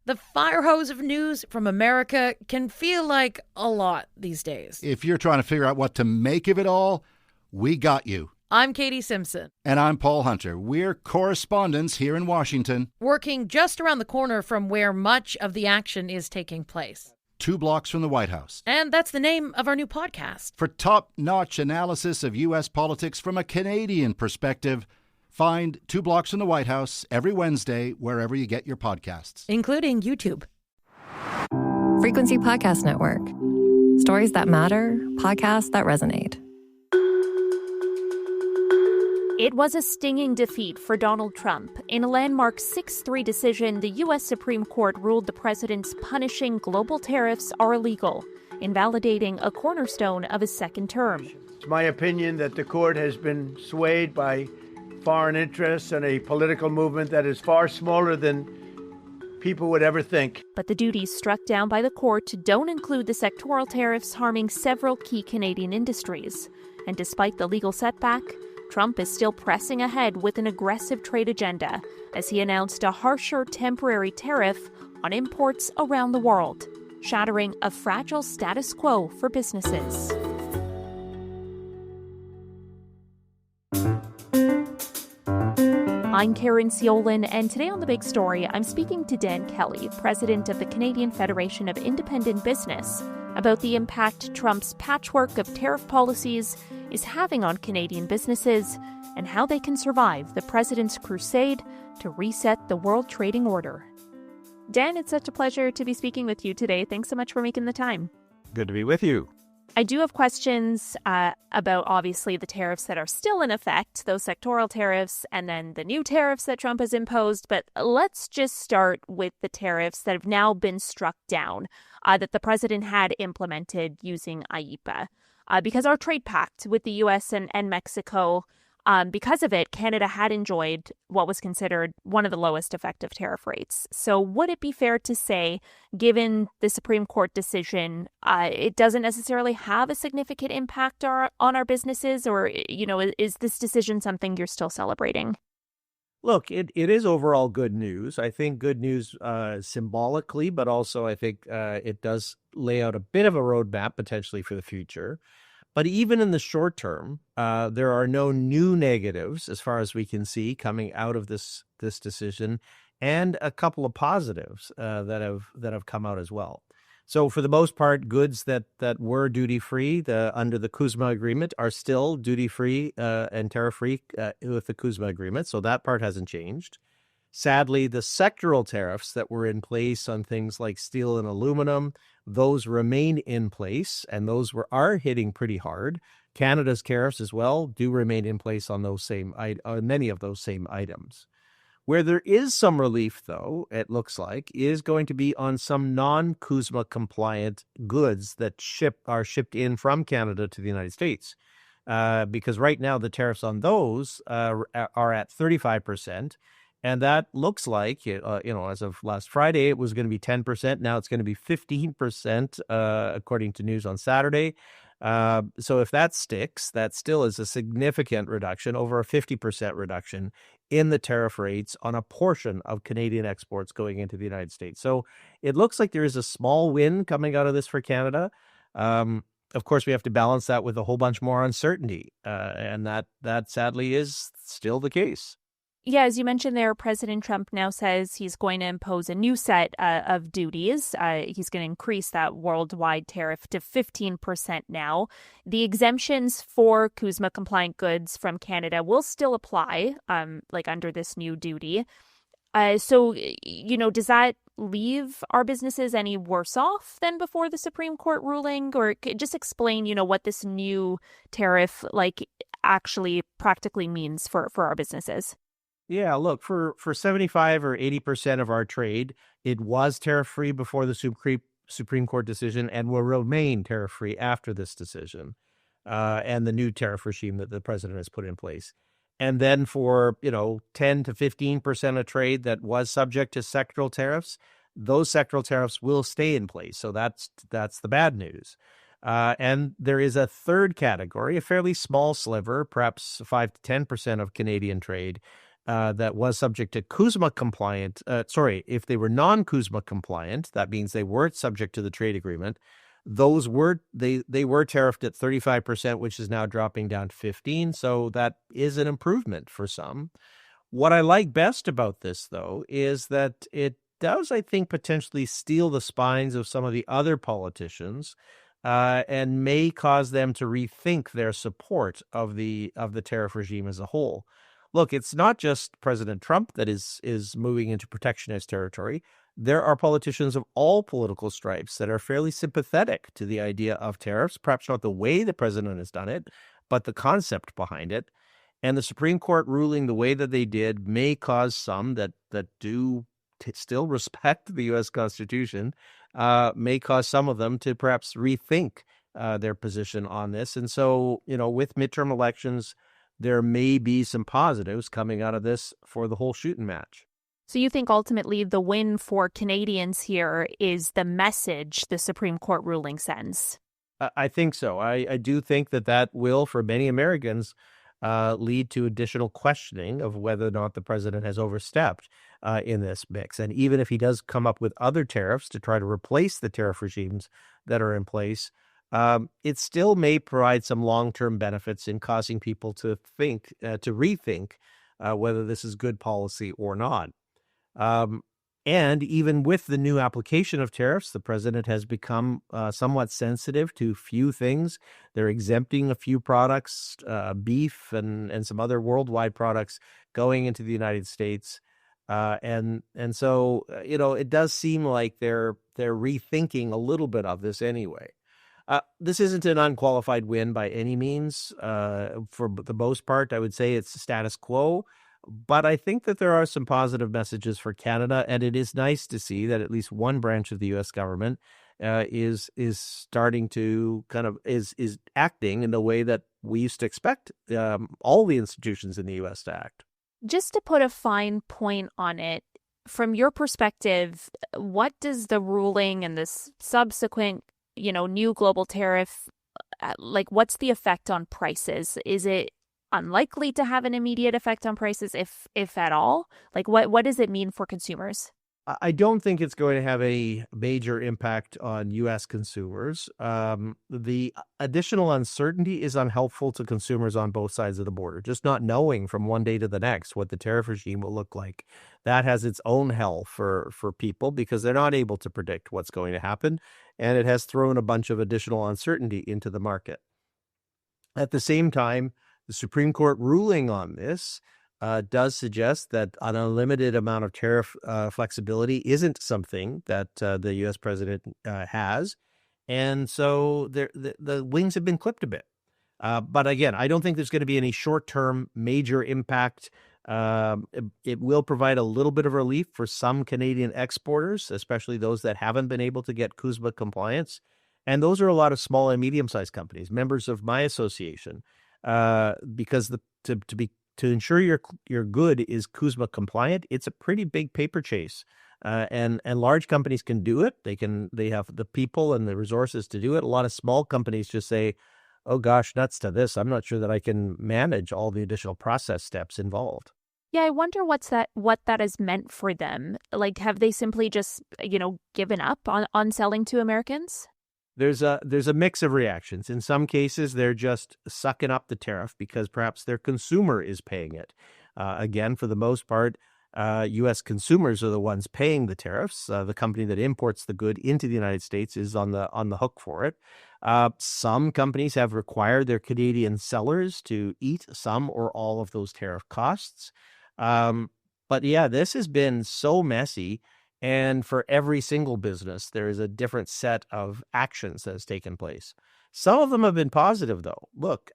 The fire hose of news from America can feel like a lot these days. If you're trying to figure out what to make of it all, we got you. I'm Katie Simpson. And I'm Paul Hunter. We're correspondents here in Washington, working just around the corner from where much of the action is taking place. 2 blocks from the White House. And that's the name of our new podcast. For top-notch analysis of U.S. politics from a Canadian perspective, find 2 blocks from the White House every Wednesday wherever you get your podcasts. Including YouTube. Frequency Podcast Network. Stories that matter, podcasts that resonate. It was a stinging defeat for Donald Trump. In a landmark 6-3 decision, the U.S. Supreme Court ruled the president's punishing global tariffs are illegal, invalidating a cornerstone of his second term. It's my opinion that the court has been swayed by foreign interests and a political movement that is far smaller than people would ever think. But the duties struck down by the court don't include the sectoral tariffs harming several key Canadian industries. And despite the legal setback, Trump is still pressing ahead with an aggressive trade agenda as he announced a harsher temporary tariff on imports around the world, shattering a fragile status quo for businesses. I'm Caryn Ceolin, and today on The Big Story, I'm speaking to Dan Kelly, president of the Canadian Federation of Independent Business, about the impact Trump's patchwork of tariff policies is having on Canadian businesses and how they can survive the president's crusade to reset the world trading order. Dan, it's such a pleasure to be speaking with you today. Thanks so much for making the time. Good to be with you. I do have questions about, obviously, the tariffs that are still in effect, those sectoral tariffs, and then the new tariffs that Trump has imposed. But let's just start with the tariffs that have now been struck down, that the president had implemented using IEEPA. Because our trade pact with the U.S. and Mexico, because of it, Canada had enjoyed what was considered one of the lowest effective tariff rates. So would it be fair to say, given the Supreme Court decision, it doesn't necessarily have a significant impact on our businesses? Or, is this decision something you're still celebrating? Look, it is overall good news. I think good news symbolically, but also I think it does lay out a bit of a roadmap potentially for the future. But even in the short term, there are no new negatives, as far as we can see, coming out of this decision, and a couple of positives that have come out as well. So for the most part, goods that were duty-free under the CUSMA agreement are still duty-free and tariff-free with the CUSMA agreement, so that part hasn't changed. Sadly, the sectoral tariffs that were in place on things like steel and aluminum, those remain in place, and those are hitting pretty hard. Canada's tariffs as well do remain in place on many of those same items. Where there is some relief, though, it looks like, is going to be on some non-CUSMA compliant goods that are shipped in from Canada to the United States. Because right now the tariffs on those are at 35%. And that looks like, as of last Friday, it was going to be 10%. Now it's going to be 15%, according to news on Saturday. So if that sticks, that still is a significant reduction, over a 50% reduction in the tariff rates on a portion of Canadian exports going into the United States. So it looks like there is a small win coming out of this for Canada. Of course, we have to balance that with a whole bunch more uncertainty. And that sadly is still the case. Yeah, as you mentioned there, President Trump now says he's going to impose a new set of duties. He's going to increase that worldwide tariff to 15% now. The exemptions for CUSMA-compliant goods from Canada will still apply, under this new duty. So, does that leave our businesses any worse off than before the Supreme Court ruling? Or just explain, what this new tariff, actually practically means for our businesses? Yeah, look, for 75 or 80% of our trade, it was tariff-free before the Supreme Court decision and will remain tariff-free after this decision and the new tariff regime that the president has put in place. And then for, 10 to 15% of trade that was subject to sectoral tariffs, those sectoral tariffs will stay in place. So that's the bad news. And there is a third category, a fairly small sliver, perhaps 5 to 10% of Canadian trade, that was subject to CUSMA compliant, if they were non-CUSMA compliant, that means they weren't subject to the trade agreement. Those were they were tariffed at 35%, which is now dropping down to 15%. So that is an improvement for some. What I like best about this, though, is that it does, I think, potentially steal the spines of some of the other politicians, and may cause them to rethink their support of the tariff regime as a whole. Look, it's not just President Trump that is moving into protectionist territory. There are politicians of all political stripes that are fairly sympathetic to the idea of tariffs, perhaps not the way the president has done it, but the concept behind it. And the Supreme Court ruling the way that they did may cause some that do still respect the U.S. Constitution, may cause some of them to perhaps rethink their position on this. And so, with midterm elections, there may be some positives coming out of this for the whole shooting match. So you think ultimately the win for Canadians here is the message the Supreme Court ruling sends? I think so. I do think that will, for many Americans, lead to additional questioning of whether or not the president has overstepped in this mix. And even if he does come up with other tariffs to try to replace the tariff regimes that are in place, it still may provide some long-term benefits in causing people to rethink whether this is good policy or not. And even with the new application of tariffs, the president has become somewhat sensitive to few things. They're exempting a few products, beef and some other worldwide products going into the United States. And so, it does seem like they're rethinking a little bit of this anyway. This isn't an unqualified win by any means. For the most part, I would say it's status quo. But I think that there are some positive messages for Canada, and it is nice to see that at least one branch of the U.S. government is starting to is acting in the way that we used to expect all the institutions in the U.S. to act. Just to put a fine point on it, from your perspective, what does the ruling and this subsequent, new global tariff, what's the effect on prices? Is it unlikely to have an immediate effect on prices, if at all? What does it mean for consumers? I don't think it's going to have a major impact on U.S. consumers. The additional uncertainty is unhelpful to consumers on both sides of the border. Just not knowing from one day to the next what the tariff regime will look like, that has its own hell for people because they're not able to predict what's going to happen, and it has thrown a bunch of additional uncertainty into the market. At the same time, the Supreme Court ruling on this does suggest that an unlimited amount of tariff flexibility isn't something that the U.S. president has. And so the wings have been clipped a bit. But again, I don't think there's going to be any short-term major impact. It will provide a little bit of relief for some Canadian exporters, especially those that haven't been able to get CUSMA compliance. And those are a lot of small and medium-sized companies, members of my association. Because to ensure your good is CUSMA compliant, it's a pretty big paper chase, and large companies can do it. They have the people and the resources to do it. A lot of small companies just say, "Oh gosh, nuts to this! I'm not sure that I can manage all the additional process steps involved." Yeah, I wonder what that has meant for them. Have they simply just given up on selling to Americans? There's a mix of reactions. In some cases, they're just sucking up the tariff because perhaps their consumer is paying it. Again, for the most part, U.S. consumers are the ones paying the tariffs. The company that imports the good into the United States is on the hook for it. Some companies have required their Canadian sellers to eat some or all of those tariff costs. But yeah, this has been so messy. And for every single business, there is a different set of actions that has taken place. Some of them have been positive, though. Look,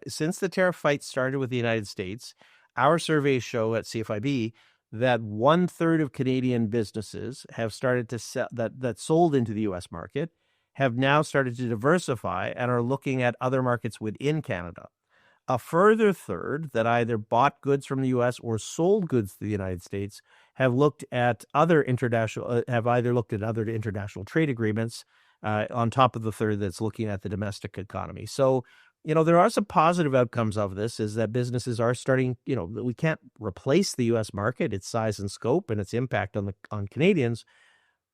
since the tariff fight started with the United States, our surveys show at CFIB that 1/3 of Canadian businesses have started to sell that sold into the U.S. market have now started to diversify and are looking at other markets within Canada. A further third that either bought goods from the U.S. or sold goods to the United States have looked at other international trade agreements on top of the third that's looking at the domestic economy. So, there are some positive outcomes of this, is that businesses are starting, we can't replace the U.S. market, its size and scope and its impact on Canadians,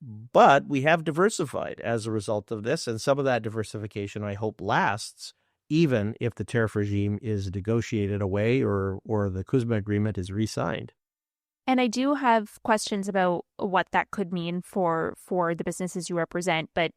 but we have diversified as a result of this. And some of that diversification, I hope, lasts, even if the tariff regime is negotiated away or the CUSMA agreement is re-signed. And I do have questions about what that could mean for the businesses you represent. But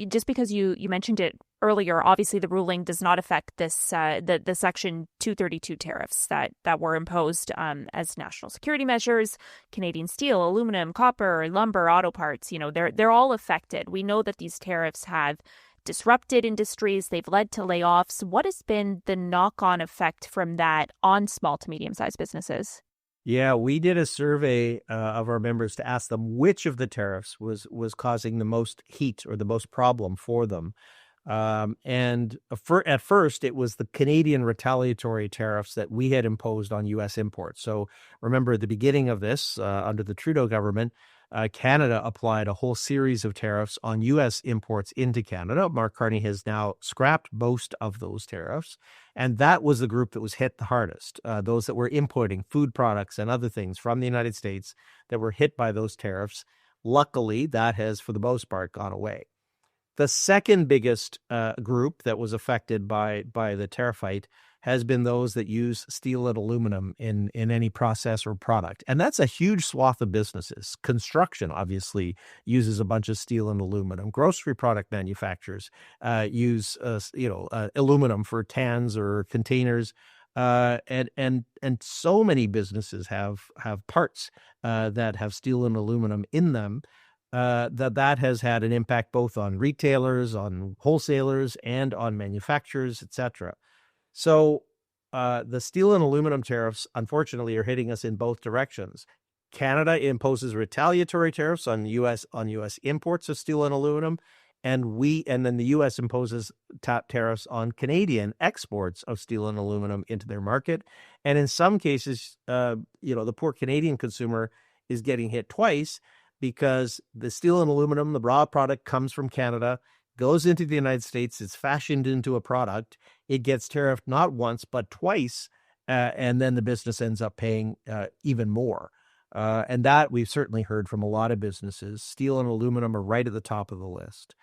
just because you mentioned it earlier, obviously the ruling does not affect this the Section 232 tariffs that were imposed as national security measures. Canadian steel, aluminum, copper, lumber, auto parts, they're all affected. We know that these tariffs have disrupted industries. They've led to layoffs. What has been the knock-on effect from that on small to medium-sized businesses? Yeah, we did a survey of our members to ask them which of the tariffs was causing the most heat or the most problem for them. And at first, it was the Canadian retaliatory tariffs that we had imposed on U.S. imports. So remember, at the beginning of this, under the Trudeau government, Canada applied a whole series of tariffs on U.S. imports into Canada. Mark Carney has now scrapped most of those tariffs. And that was the group that was hit the hardest, those that were importing food products and other things from the United States that were hit by those tariffs. Luckily, that has, for the most part, gone away. The second biggest group that was affected by the tariff fight has been those that use steel and aluminum in any process or product. And that's a huge swath of businesses. Construction, obviously, uses a bunch of steel and aluminum. Grocery product manufacturers use aluminum for cans or containers. And so many businesses have parts that have steel and aluminum in them. That has had an impact both on retailers, on wholesalers, and on manufacturers, etc. So the steel and aluminum tariffs, unfortunately, are hitting us in both directions. Canada imposes retaliatory tariffs on U.S. imports of steel and aluminum, and then the U.S. imposes tariffs on Canadian exports of steel and aluminum into their market. And in some cases, the poor Canadian consumer is getting hit twice, because the steel and aluminum, the raw product, comes from Canada, goes into the United States, it's fashioned into a product, it gets tariffed not once but twice, and then the business ends up paying even more. And that we've certainly heard from a lot of businesses. Steel and aluminum are right at the top of the list.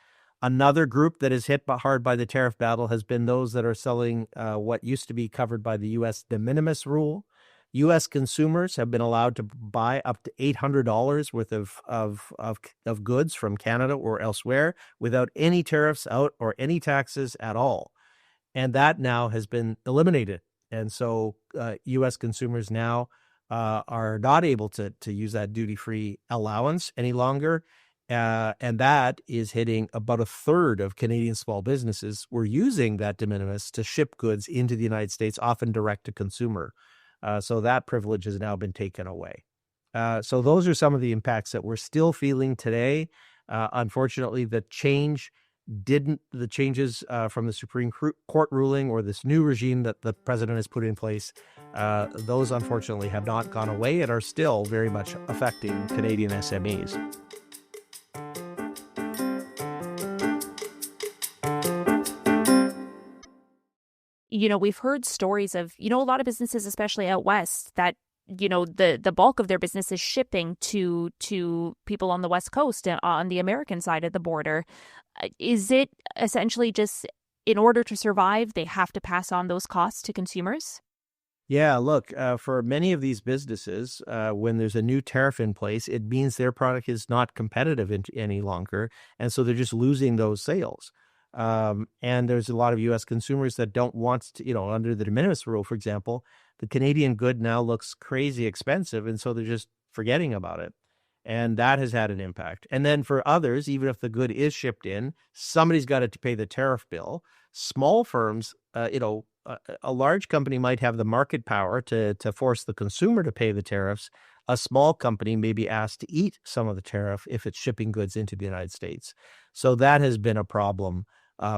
Another group that is hit hard by the tariff battle has been those that are selling what used to be covered by the U.S. de minimis rule. U.S. consumers have been allowed to buy up to $800 worth of goods from Canada or elsewhere without any tariffs out or any taxes at all. And that now has been eliminated. And so U.S. consumers now are not able to use that duty-free allowance any longer. And that is hitting about a third of Canadian small businesses were using that de minimis to ship goods into the United States, often direct to consumer. So that privilege has now been taken away. So those are some of the impacts that we're still feeling today. Unfortunately, the changes from the Supreme Court ruling or this new regime that the president has put in place, those unfortunately have not gone away and are still very much affecting Canadian SMEs. We've heard stories of, a lot of businesses, especially out west, that, the bulk of their business is shipping to people on the West Coast, on the American side of the border. Is it essentially just in order to survive, they have to pass on those costs to consumers? Yeah, look, for many of these businesses, when there's a new tariff in place, it means their product is not competitive any longer. And so they're just losing those sales. And there's a lot of U.S. consumers that don't want to, under the de minimis rule, for example, the Canadian good now looks crazy expensive. And so they're just forgetting about it. And that has had an impact. And then for others, even if the good is shipped in, somebody's got to pay the tariff bill. Small firms, a large company might have the market power to force the consumer to pay the tariffs. A small company may be asked to eat some of the tariff if it's shipping goods into the United States. So that has been a problem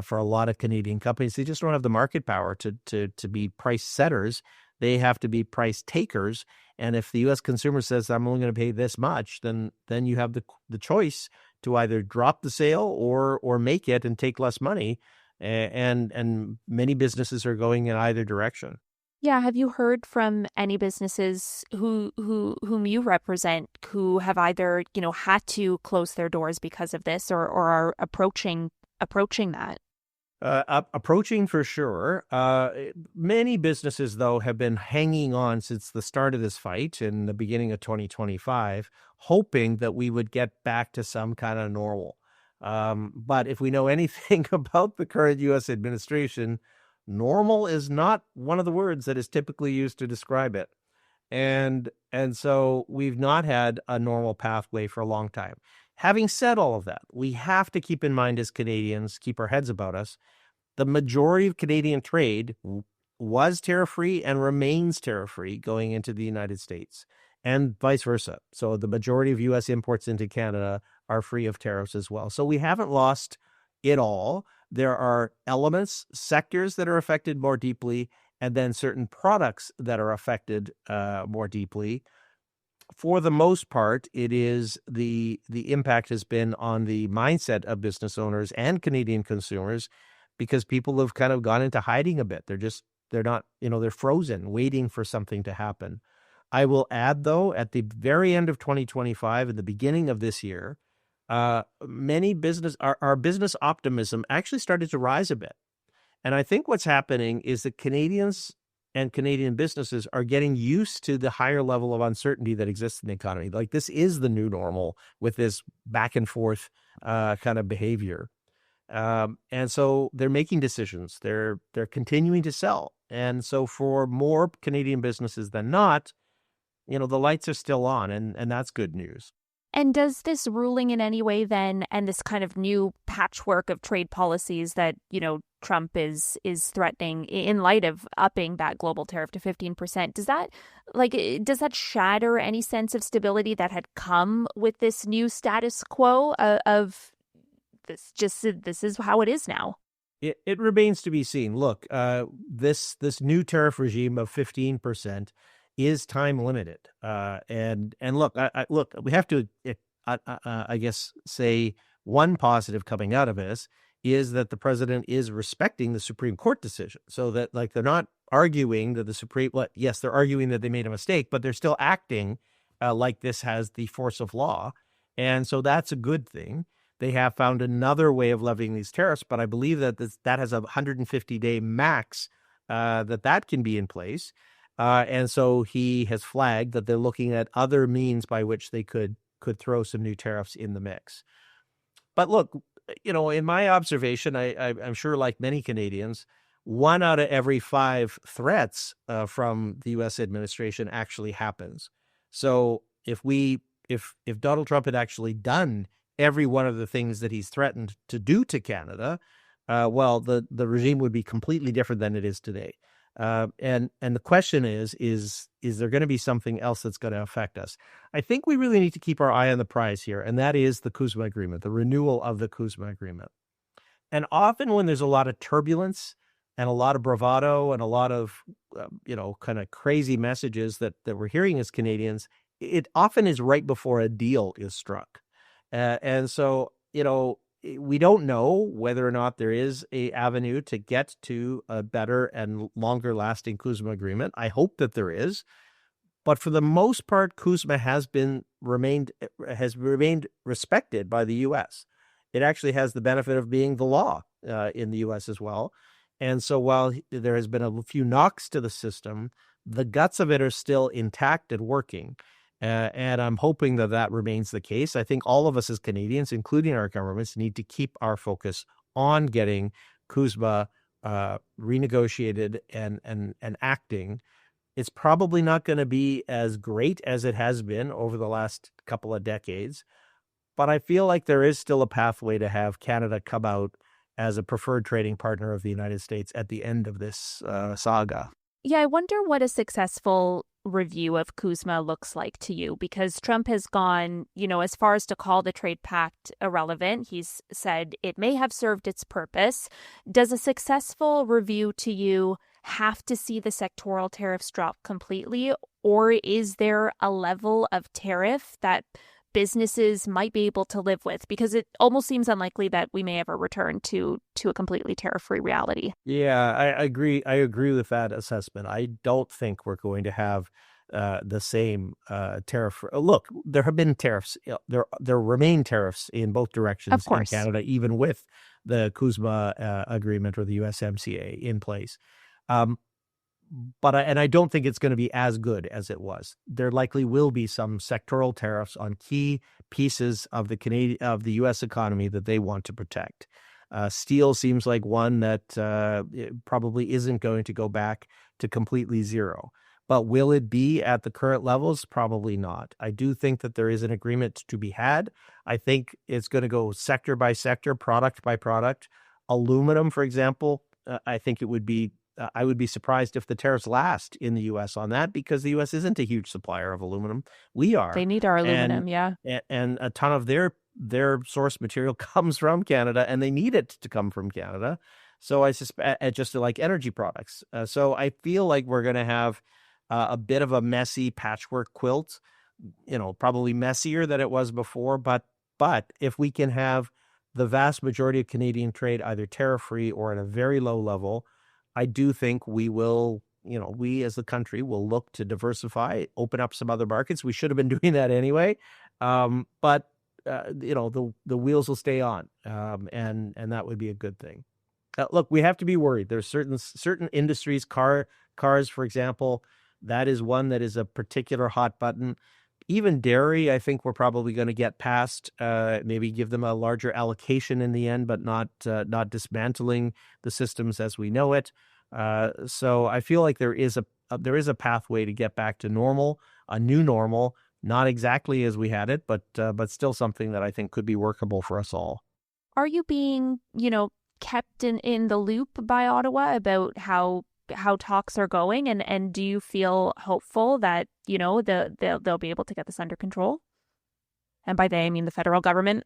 for a lot of Canadian companies. They just don't have the market power to be price setters. They have to be price takers. And if the U.S. consumer says, I'm only going to pay this much, then you have the choice to either drop the sale or make it and take less money. And many businesses are going in either direction. Yeah, have you heard from any businesses whom you represent who have either, had to close their doors because of this or are approaching that? Approaching for sure. Many businesses, though, have been hanging on since the start of this fight in the beginning of 2025, hoping that we would get back to some kind of normal. But if we know anything about the current U.S. administration, normal is not one of the words that is typically used to describe it. And so we've not had a normal pathway for a long time. Having said all of that, we have to keep in mind as Canadians, keep our heads about us, the majority of Canadian trade was tariff-free and remains tariff-free going into the United States and vice versa. So the majority of U.S. imports into Canada are free of tariffs as well. So we haven't lost it all. There are elements, sectors that are affected more deeply, and then certain products that are affected more deeply. For the most part, it is the impact has been on the mindset of business owners and Canadian consumers because people have kind of gone into hiding a bit. They're not, they're frozen, waiting for something to happen. I will add, though, at the very end of 2025 and the beginning of this year, many our business optimism actually started to rise a bit. And I think what's happening is that Canadians and Canadian businesses are getting used to the higher level of uncertainty that exists in the economy. Like this is the new normal with this back and forth kind of behavior. And so they're making decisions. They're continuing to sell. And so for more Canadian businesses than not, the lights are still on, and that's good news. And does this ruling in any way then, and this kind of new patchwork of trade policies that, Trump is threatening in light of upping that global tariff to 15%, does that shatter any sense of stability that had come with this new status quo of this is how it is now? It remains to be seen. Look, this new tariff regime of 15% is time limited. And look, we have to, I guess, say one positive coming out of this is that the president is respecting the Supreme Court decision. So that they're not arguing that yes, they're arguing that they made a mistake, but they're still acting like this has the force of law. And so that's a good thing. They have found another way of levying these tariffs, but I believe that that has a 150-day max that can be in place. And so he has flagged that they're looking at other means by which they could throw some new tariffs in the mix. But look, in my observation, I'm sure like many Canadians, 1 out of every 5 threats from the U.S. administration actually happens. So if Donald Trump had actually done every one of the things that he's threatened to do to Canada, the regime would be completely different than it is today. And the question is there going to be something else that's going to affect us? I think we really need to keep our eye on the prize here, and that is the CUSMA agreement, the renewal of the CUSMA agreement. And often when there's a lot of turbulence and a lot of bravado and a lot of, kind of crazy messages that we're hearing as Canadians, it often is right before a deal is struck. And so, we don't know whether or not there is a avenue to get to a better and longer lasting CUSMA agreement. I hope that there is. But for the most part, CUSMA has remained respected by the U.S. It actually has the benefit of being the law in the U.S. as well. And so while there has been a few knocks to the system, the guts of it are still intact and working. And I'm hoping that remains the case. I think all of us as Canadians, including our governments, need to keep our focus on getting CUSMA renegotiated and acting. It's probably not going to be as great as it has been over the last couple of decades, but I feel like there is still a pathway to have Canada come out as a preferred trading partner of the United States at the end of this saga. Yeah, I wonder what a successful review of CUSMA looks like to you, because Trump has gone, as far as to call the trade pact irrelevant. He's said it may have served its purpose. Does a successful review to you have to see the sectoral tariffs drop completely, or is there a level of tariff that businesses might be able to live with? Because it almost seems unlikely that we may ever return to a completely tariff-free reality. Yeah, I agree. I agree with that assessment. I don't think we're going to have the same tariff. Look, there have been tariffs. There remain tariffs in both directions Of course. in Canada, even with the CUSMA agreement or the USMCA in place. But I don't think it's going to be as good as it was. There likely will be some sectoral tariffs on key pieces of the U.S. economy that they want to protect. Steel seems like one that probably isn't going to go back to completely zero. But will it be at the current levels? Probably not. I do think that there is an agreement to be had. I think it's going to go sector by sector, product by product. Aluminum, for example, I think it would be I would be surprised if the tariffs last in the U.S. on that, because the U.S. isn't a huge supplier of aluminum. We are. They need our aluminum, yeah. And a ton of their source material comes from Canada, and they need it to come from Canada. So I suspect, just like energy products. So I feel like we're going to have a bit of a messy patchwork quilt, probably messier than it was before. But if we can have the vast majority of Canadian trade either tariff-free or at a very low level, I do think we will, we as the country will look to diversify, open up some other markets. We should have been doing that anyway. But the wheels will stay on, and that would be a good thing. Look, we have to be worried. There's certain industries, cars, for example, that is one that is a particular hot button. Even dairy, I think we're probably going to get past, maybe give them a larger allocation in the end, but not dismantling the systems as we know it. So I feel like there is a pathway to get back to normal, a new normal, not exactly as we had it, but still something that I think could be workable for us all. Are you being, kept in the loop by Ottawa about how talks are going, and do you feel hopeful that they'll be able to get this under control? And by they, I mean the federal government.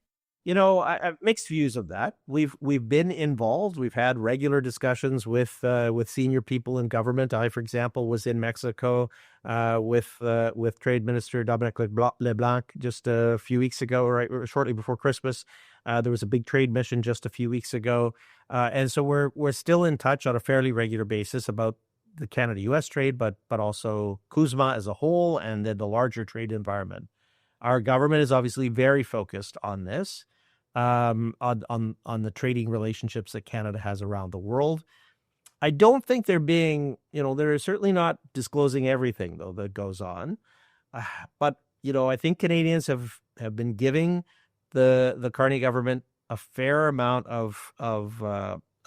I have mixed views of that. We've been involved. We've had regular discussions with senior people in government. I, for example, was in Mexico with Trade Minister Dominic LeBlanc just a few weeks ago, right shortly before Christmas. There was a big trade mission just a few weeks ago, and so we're still in touch on a fairly regular basis about the Canada-U.S. trade, but also CUSMA as a whole, and then the larger trade environment. Our government is obviously very focused on this, on the trading relationships that Canada has around the world. I don't think they're being, they're certainly not disclosing everything though that goes on, but I think Canadians have been giving the Carney government a fair amount of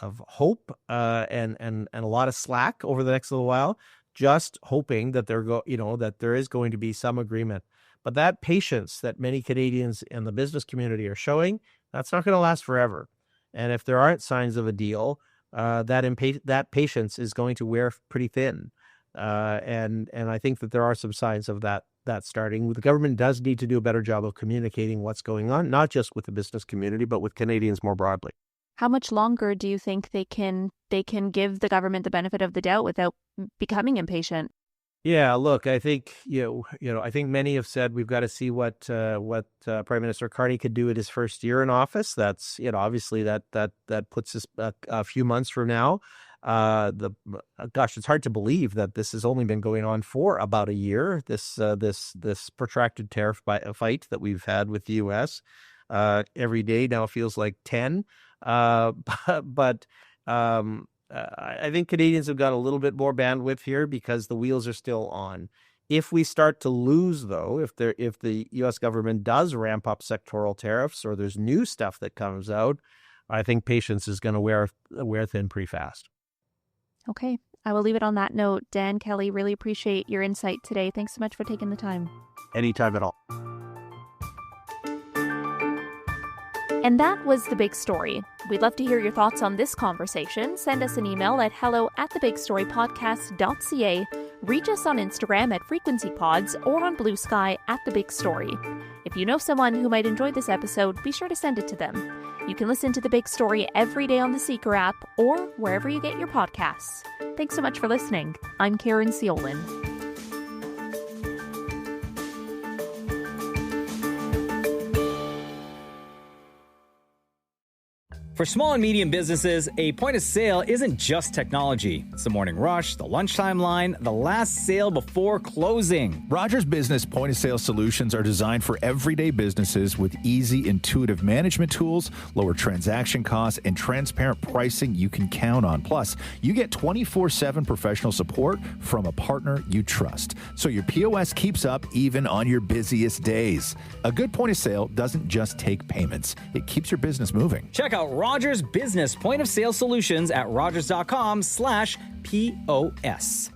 hope and a lot of slack over the next little while, just hoping that that there is going to be some agreement. But that patience that many Canadians in the business community are showing, that's not going to last forever. And if there aren't signs of a deal, that patience is going to wear pretty thin. And I think that there are some signs of that starting. The government does need to do a better job of communicating what's going on, not just with the business community, but with Canadians more broadly. How much longer do you think they can give the government the benefit of the doubt without becoming impatient? Yeah, look, I think I think many have said we've got to see what Prime Minister Carney could do in his first year in office. That's obviously that puts us a few months from now. It's hard to believe that this has only been going on for about a year. This protracted tariff fight that we've had with the U.S. Every day now feels like 10. I think Canadians have got a little bit more bandwidth here because the wheels are still on. If we start to lose, though, if the U.S. government does ramp up sectoral tariffs or there's new stuff that comes out, I think patience is going to wear thin pretty fast. Okay, I will leave it on that note. Dan, Kelly, really appreciate your insight today. Thanks so much for taking the time. Anytime at all. And that was The Big Story. We'd love to hear your thoughts on this conversation. Send us an email at hello@thebigstorypodcast.ca. Reach us on Instagram at FrequencyPods or on Blue Sky at The Big Story. If you know someone who might enjoy this episode, be sure to send it to them. You can listen to The Big Story every day on the Seeker app or wherever you get your podcasts. Thanks so much for listening. I'm Caryn Ceolin. For small and medium businesses, a point of sale isn't just technology. It's the morning rush, the lunchtime line, the last sale before closing. Rogers Business point of sale solutions are designed for everyday businesses with easy, intuitive management tools, lower transaction costs, and transparent pricing you can count on. Plus, you get 24/7 professional support from a partner you trust. So your POS keeps up even on your busiest days. A good point of sale doesn't just take payments. It keeps your business moving. Check out Rogers Business point of sale solutions at rogers.com/POS.